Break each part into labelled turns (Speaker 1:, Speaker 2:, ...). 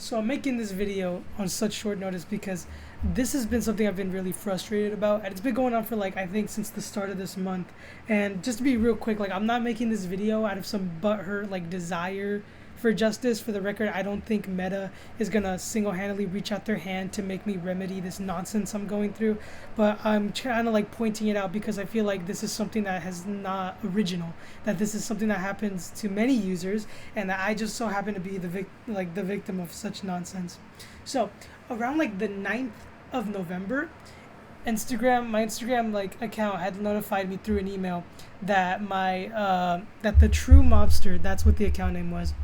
Speaker 1: So I'm making this video on such short notice because this has been something I've been really frustrated about, and it's been going on for like I think since the start of this month. And just to be real quick, like I'm not making this video out of some butthurt like desire for justice. For the record, I don't think Meta is gonna single-handedly reach out their hand to make me remedy this nonsense I'm going through, but I'm kind of like pointing it out because I feel like this is something that has not original, that this is something that happens to many users, and that I just so happen to be the victim of such nonsense. So around like the 9th of November, my Instagram like account had notified me through an email that that the true mobster, that's what the account name was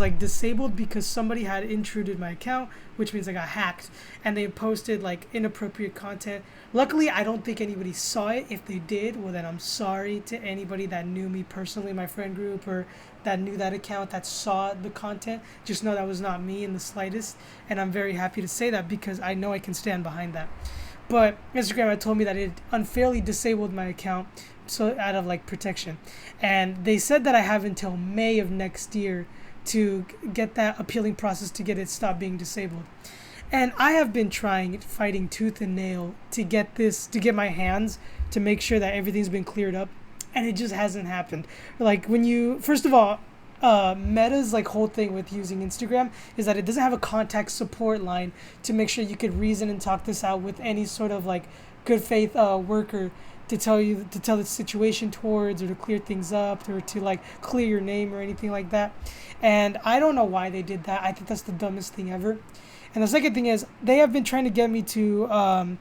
Speaker 1: like disabled because somebody had intruded my account, which means I got hacked, and they posted like inappropriate content. Luckily, I don't think anybody saw it. If they did, well then I'm sorry to anybody that knew me personally, my friend group, or that knew that account that saw the content. Just know that was not me in the slightest, and I'm very happy to say that because I know I can stand behind that. But Instagram had told me that it unfairly disabled my account, so out of like protection, and they said that I have until May of next year to get that appealing process to get it stopped being disabled. And I have been fighting tooth and nail to get my hands to make sure that everything's been cleared up, and it just hasn't happened. Like when you first of all, Meta's like whole thing with using Instagram is that it doesn't have a contact support line to make sure you could reason and talk this out with any sort of like good faith worker to tell the situation towards, or to clear things up, or to like clear your name or anything like that. And I don't know why they did that. I think that's the dumbest thing ever. And the second thing is they have been trying to get me to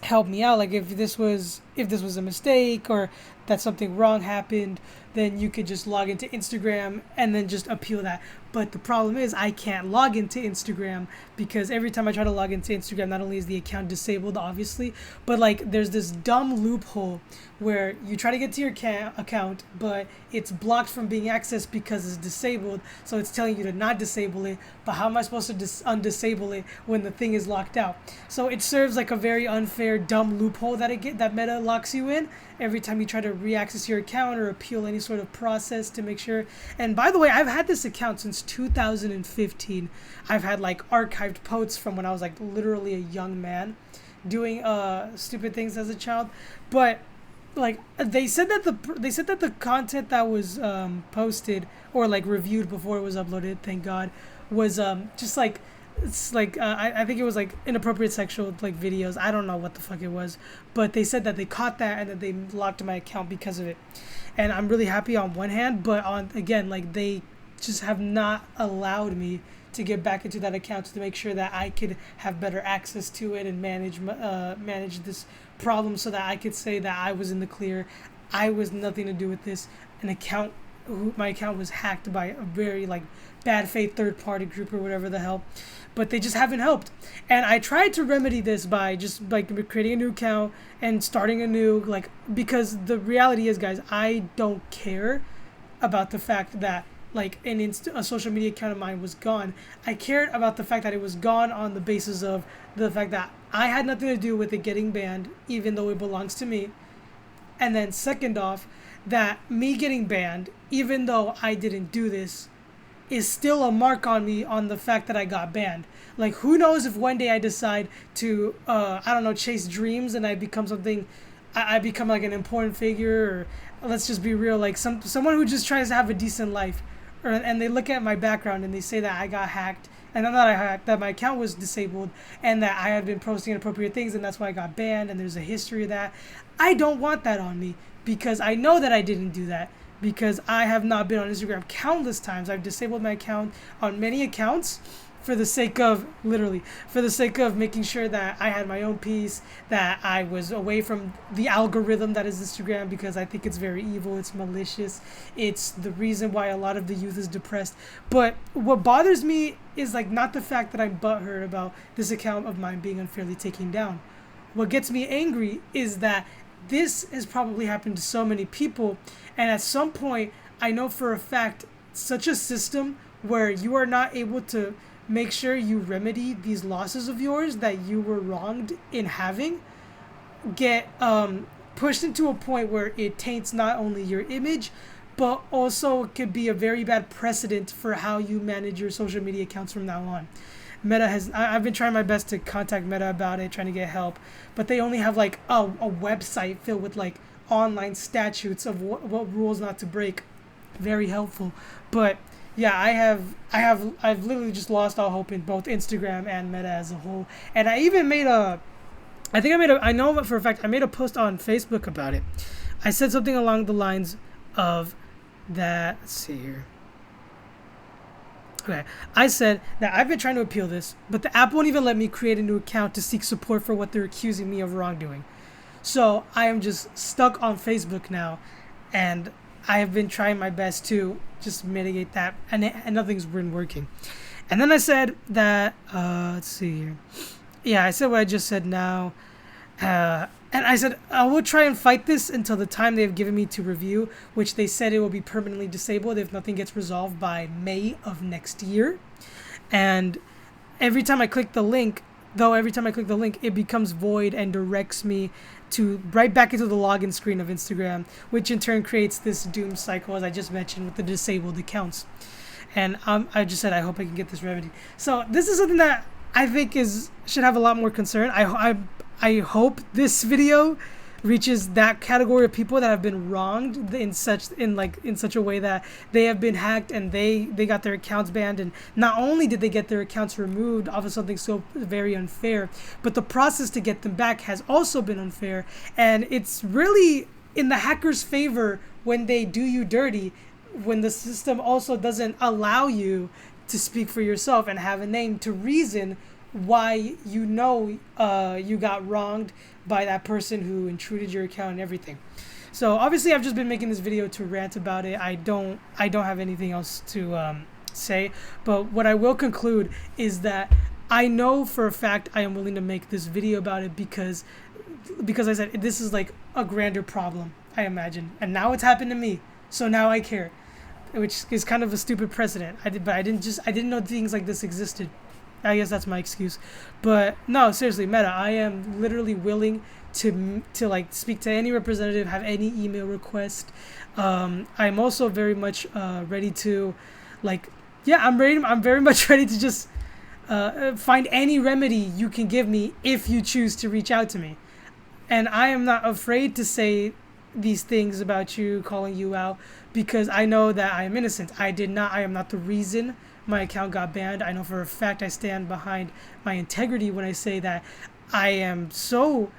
Speaker 1: help me out. Like if this was a mistake or that something wrong happened, then you could just log into Instagram and then just appeal that. But the problem is I can't log into Instagram because every time I try to log into Instagram, not only is the account disabled, obviously, but like there's this dumb loophole where you try to get to your account, but it's blocked from being accessed because it's disabled. So it's telling you to not disable it. But how am I supposed to undisable it when the thing is locked out? So it serves like a very unfair, dumb loophole that Meta locks you in every time you try to re-access your account or appeal any sort of process to make sure. And by the way, I've had this account since 2015. I've had like archived posts from when I was like literally a young man doing stupid things as a child. But like they said that the content that was posted or like reviewed before it was uploaded, thank God, was just like it's like I think it was like inappropriate sexual like videos. I don't know what the fuck it was, but they said that they caught that and that they locked my account because of it. And I'm really happy on one hand, but on again, like they just have not allowed me to get back into that account to make sure that I could have better access to it and manage this problem, so that I could say that I was in the clear. I was nothing to do with this. My account was hacked by a very like bad faith third party group or whatever the hell, but they just haven't helped. And I tried to remedy this by just like creating a new account and starting anew, like, because the reality is, guys, I don't care about the fact that like a social media account of mine was gone. I cared about the fact that it was gone on the basis of the fact that I had nothing to do with it getting banned, even though it belongs to me. And then second off, that me getting banned, even though I didn't do this, is still a mark on me on the fact that I got banned. Like, who knows if one day I decide to, I don't know, chase dreams and I become something, I become like an important figure, or let's just be real, like someone who just tries to have a decent life, and they look at my background and they say that I got hacked, and not that I hacked, that my account was disabled, and that I had been posting inappropriate things, and that's why I got banned, and there's a history of that. I don't want that on me, because I know that I didn't do that, because I have not been on Instagram countless times. I've disabled my account on many accounts for the sake of making sure that I had my own peace, that I was away from the algorithm that is Instagram, because I think it's very evil, it's malicious, it's the reason why a lot of the youth is depressed. But what bothers me is like not the fact that I'm butthurt about this account of mine being unfairly taken down. What gets me angry is that this has probably happened to so many people, and at some point, I know for a fact, such a system where you are not able to make sure you remedy these losses of yours that you were wronged in having, get pushed into a point where it taints not only your image, but also could be a very bad precedent for how you manage your social media accounts from now on. I've been trying my best to contact Meta about it, trying to get help, but they only have like a website filled with like online statutes of what rules not to break. Very helpful. But yeah, I've literally just lost all hope in both Instagram and Meta as a whole. And I even I know for a fact I made a post on Facebook about it. I said something along the lines of that. Let's see here. Okay, I said that I've been trying to appeal this, but the app won't even let me create a new account to seek support for what they're accusing me of wrongdoing. So I am just stuck on Facebook now, and I have been trying my best to just mitigate that, and nothing's been working. And then I said that, let's see here. Yeah, I said what I just said now. And I said, I will try and fight this until the time they have given me to review, which they said it will be permanently disabled if nothing gets resolved by May of next year. And every time I click the link, it becomes void and directs me to right back into the login screen of Instagram, which in turn creates this doom cycle, as I just mentioned, with the disabled accounts. And I just said, I hope I can get this remedy. So this is something that I think should have a lot more concern. I hope this video reaches that category of people that have been wronged in such a way that they have been hacked and they got their accounts banned, and not only did they get their accounts removed off of something so very unfair, but the process to get them back has also been unfair, and it's really in the hackers' favor when they do you dirty, when the system also doesn't allow you to speak for yourself and have a name to reason why you got wronged by that person who intruded your account and everything. So obviously I've just been making this video to rant about it. I don't have anything else to say, but what I will conclude is that I know for a fact I am willing to make this video about it because I said this is like a grander problem, I imagine, and now it's happened to me, so now I care, which is kind of a stupid precedent. I didn't know things like this existed. I guess that's my excuse. But no, seriously, Meta, I am literally willing to like speak to any representative, have any email request. I'm also very much ready to I'm very much ready to just find any remedy you can give me if you choose to reach out to me. And I am not afraid to say these things about you, calling you out, because I know that I am innocent. I am not the reason my account got banned. I know for a fact I stand behind my integrity when I say that I am so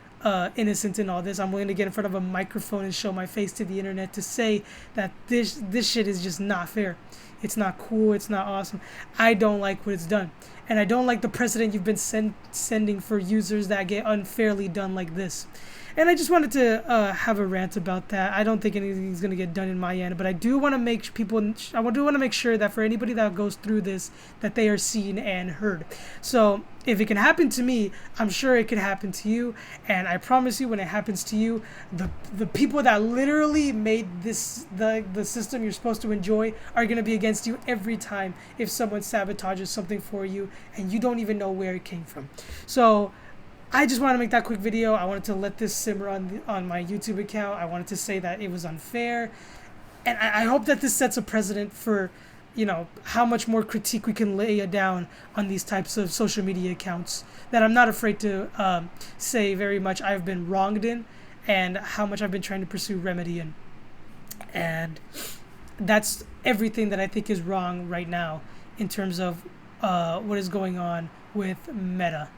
Speaker 1: innocent in all this. I'm willing to get in front of a microphone and show my face to the internet to say that this shit is just not fair. It's not cool. It's not awesome. I don't like what it's done. And I don't like the precedent you've been sending for users that get unfairly done like this. And I just wanted to have a rant about that. I don't think anything's going to get done in my end, but I do want to make sure that for anybody that goes through this, that they are seen and heard. So if it can happen to me, I'm sure it can happen to you. And I promise you, when it happens to you, the people that literally made this the system you're supposed to enjoy are going to be against you every time if someone sabotages something for you and you don't even know where it came from. So I just wanted to make that quick video. I wanted to let this simmer on my YouTube account. I wanted to say that it was unfair. And I hope that this sets a precedent for, how much more critique we can lay down on these types of social media accounts that I'm not afraid to say very much I've been wronged in, and how much I've been trying to pursue remedy in. And that's everything that I think is wrong right now in terms of what is going on with Meta.